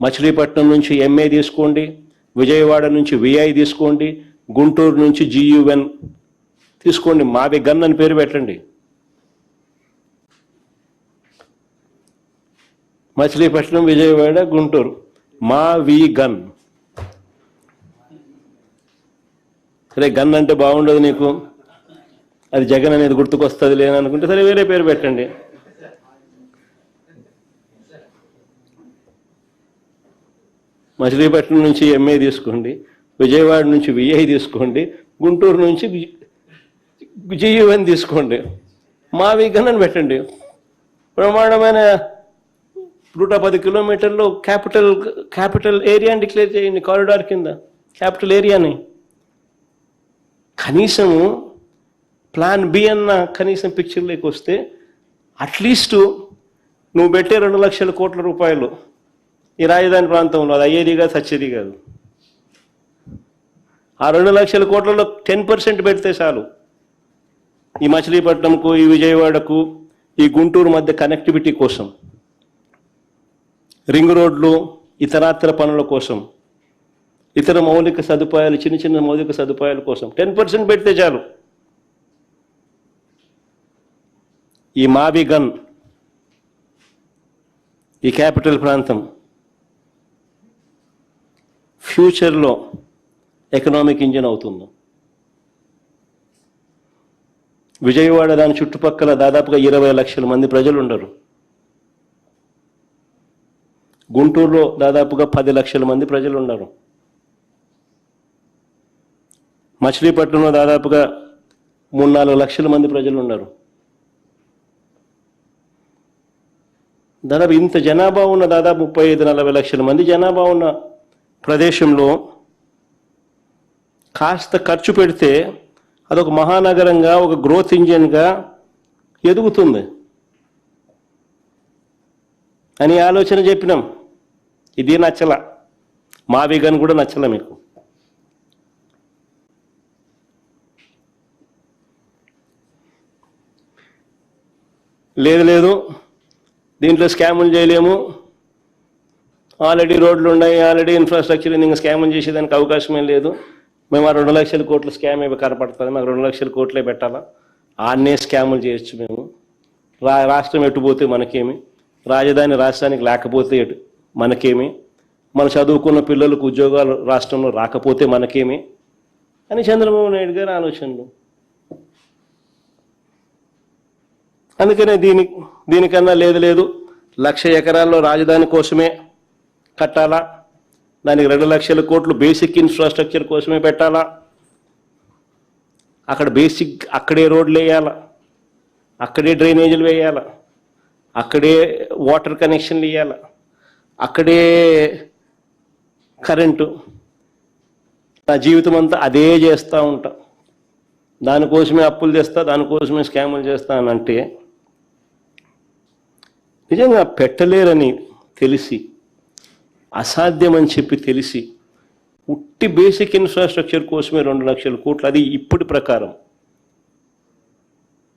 మచిలీపట్నం నుంచి ఎంఏ తీసుకోండి, విజయవాడ నుంచి విఐ తీసుకోండి, గుంటూరు నుంచి జియుఎన్ తీసుకోండి, మావి గన్ అని పేరు పెట్టండి. మచిలీపట్నం, విజయవాడ, గుంటూరు, మావి గన్. సరే, గన్ అంటే బాగుండదు నీకు, అది జగన్ అనేది గుర్తుకొస్తుంది లేననుకుంటే సరే వేరే పేరు పెట్టండి. మచిలీపట్నం నుంచి ఎంఏ తీసుకోండి, విజయవాడ నుంచి విఐ తీసుకోండి, గుంటూరు నుంచి జియుఎన్ తీసుకోండి, మావి గన్ అని పెట్టండి. బ్రహ్మాండమైన 110 కిలోమీటర్లు క్యాపిటల్ ఏరియాని డిక్లేర్ చేయండి, కారిడార్ కింద క్యాపిటల్ ఏరియాని. కనీసము ప్లాన్ బి అన్న కనీసం పిక్చర్లోకి వస్తే అట్లీస్ట్ నువ్వు పెట్టే 2 లక్షల కోట్ల రూపాయలు ఈ రాజధాని ప్రాంతంలో అది అయ్యేది కాదు, సచ్చేది కాదు. ఆ 2 లక్షల కోట్లలో 10% పెడితే చాలు. ఈ మచిలీపట్నంకు, ఈ విజయవాడకు, ఈ గుంటూరు మధ్య కనెక్టివిటీ కోసం, రింగ్ రోడ్లు, ఇతరాతర పనుల కోసం, ఇతర మౌలిక సదుపాయాలు, చిన్న చిన్న మౌలిక సదుపాయాల కోసం 10% పెడితే చాలు. ఈ మావి గన్, ఈ క్యాపిటల్ ప్రాంతం ఫ్యూచర్లో ఎకనామిక్ ఇంజిన్ అవుతుంది. విజయవాడ దాని చుట్టుపక్కల దాదాపుగా 20 లక్షల మంది ప్రజలు ఉండరు. గుంటూరులో దాదాపుగా 10 లక్షల మంది ప్రజలు ఉన్నారు. మచిలీపట్నంలో దాదాపుగా 3-4 లక్షల మంది ప్రజలు ఉన్నారు. దాదాపు ఇంత జనాభా ఉన్న, దాదాపు 35-40 లక్షల మంది జనాభా ఉన్న ప్రదేశంలో కాస్త ఖర్చు పెడితే అదొక మహానగరంగా, ఒక గ్రోత్ ఇంజిన్గా ఎదుగుతుంది అని ఆలోచన చెప్పినాం. ఇది నచ్చల, మావి గన్ కూడా నచ్చల మీకు. లేదు దీంట్లో స్కాములు చేయలేము, ఆల్రెడీ రోడ్లు ఉన్నాయి, ఆల్రెడీ ఇన్ఫ్రాస్ట్రక్చర్, ఇంకా స్కాములు చేసేదానికి అవకాశమే లేదు, మేము ఆ 2 లక్షల కోట్ల స్కామ్ ఏమి కనపడుతుంది, మాకు 2 లక్షల కోట్లే పెట్టాలా, ఆన్నే స్కాములు చేయొచ్చు మేము. రాష్ట్రం ఎటుపోతే మనకేమి, రాజధాని రాష్ట్రానికి లేకపోతే మనకేమి, మన చదువుకున్న పిల్లలకు ఉద్యోగాలు రాష్ట్రంలో రాకపోతే మనకేమి అని చంద్రబాబు నాయుడు గారి ఆలోచనలు. అందుకనే దీనికన్నా లేదు 1,00,000 ఎకరాల్లో రాజధాని కోసమే కట్టాలా, దానికి 2 లక్షల కోట్లు బేసిక్ ఇన్ఫ్రాస్ట్రక్చర్ కోసమే పెట్టాలా, అక్కడ అక్కడే రోడ్లు వేయాలా, అక్కడే డ్రైనేజీలు వేయాలా, అక్కడే వాటర్ కనెక్షన్లు ఇవ్వాలా, అక్కడే కరెంటు. నా జీవితం అంతా అదే చేస్తూ ఉంటా, దానికోసమే అప్పులు తెస్తా, దానికోసమే స్కాములు చేస్తా అని అంటే నిజంగా పెట్టలేరని తెలిసి, అసాధ్యమని చెప్పి తెలిసి, ఉట్టి బేసిక్ ఇన్ఫ్రాస్ట్రక్చర్ కోసమే 2 లక్షల కోట్లు, అది ఇప్పటి ప్రకారం.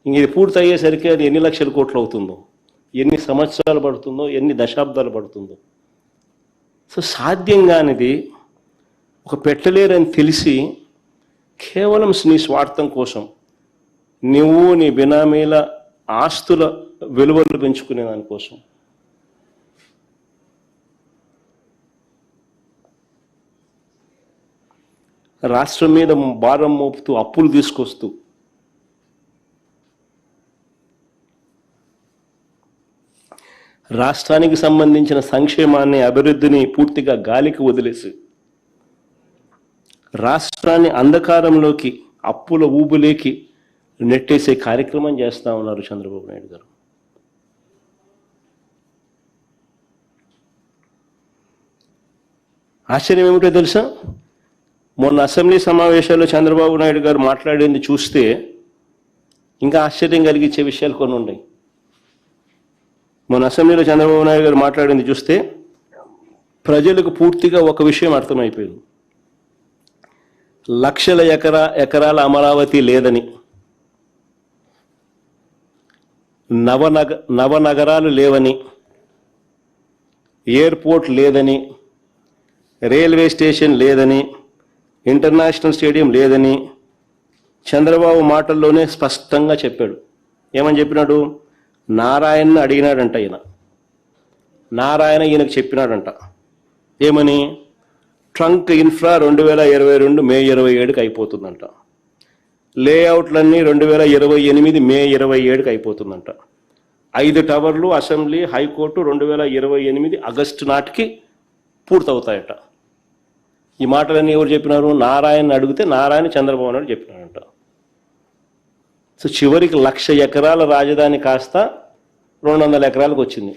ఇంక ఇది పూర్తి అయ్యేసరికి అది ఎన్ని లక్షల కోట్లు అవుతుందో, ఎన్ని సంవత్సరాలు పడుతుందో, ఎన్ని దశాబ్దాలు పడుతుందో. సో సాధ్యం కానిది ఒక పెట్టలేరని తెలిసి కేవలం నీ స్వార్థం కోసం నువ్వు నీ బినామీల ఆస్తుల విలువలు పెంచుకునే దానికోసం రాష్ట్రం మీద భారం మోపుతూ, అప్పులు తీసుకొస్తూ, రాష్ట్రానికి సంబంధించిన సంక్షేమాన్ని, అభివృద్ధిని పూర్తిగా గాలికి వదిలేసి రాష్ట్రాన్ని అంధకారంలోకి, అప్పుల ఊబులేకి నెట్టేసే కార్యక్రమం చేస్తూ ఉన్నారు చంద్రబాబు నాయుడు గారు. ఆశ్చర్యం ఏమిటో తెలుసా, మొన్న అసెంబ్లీ సమావేశాల్లో చంద్రబాబు నాయుడు గారు మాట్లాడింది చూస్తే ఇంకా ఆశ్చర్యం కలిగించే విషయాలు కొన్ని ఉన్నాయి. మొన్న అసెంబ్లీలో చంద్రబాబు నాయుడు గారు మాట్లాడింది చూస్తే ప్రజలకు పూర్తిగా ఒక విషయం అర్థమైపోయింది. లక్షల ఎకరాల అమరావతి లేదని, నవనగరాలు లేవని, ఎయిర్పోర్ట్ లేదని, రైల్వే స్టేషన్ లేదని, ఇంటర్నేషనల్ స్టేడియం లేదని చంద్రబాబు మాటల్లోనే స్పష్టంగా చెప్పాడు. ఏమని చెప్పినాడు? నారాయణని అడిగినాడంట ఈయన. నారాయణ ఈయనకు చెప్పినాడంట. ఏమని? ట్రంక్ ఇన్ఫ్రా 2022 మే 27కి అయిపోతుందంట. లేఅవుట్లన్నీ 2028 మే 27కి అయిపోతుందంట. 5 టవర్లు అసెంబ్లీ, హైకోర్టు 2028 ఆగస్టు నాటికి పూర్తవుతాయట. ఈ మాటలన్నీ ఎవరు చెప్పినారు? నారాయణ అడిగితే నారాయణ చంద్రబాబు నాయుడు చెప్పినాడంట. సో చివరికి 1,00,000 ఎకరాల రాజధాని కాస్త 200 ఎకరాలకు వచ్చింది.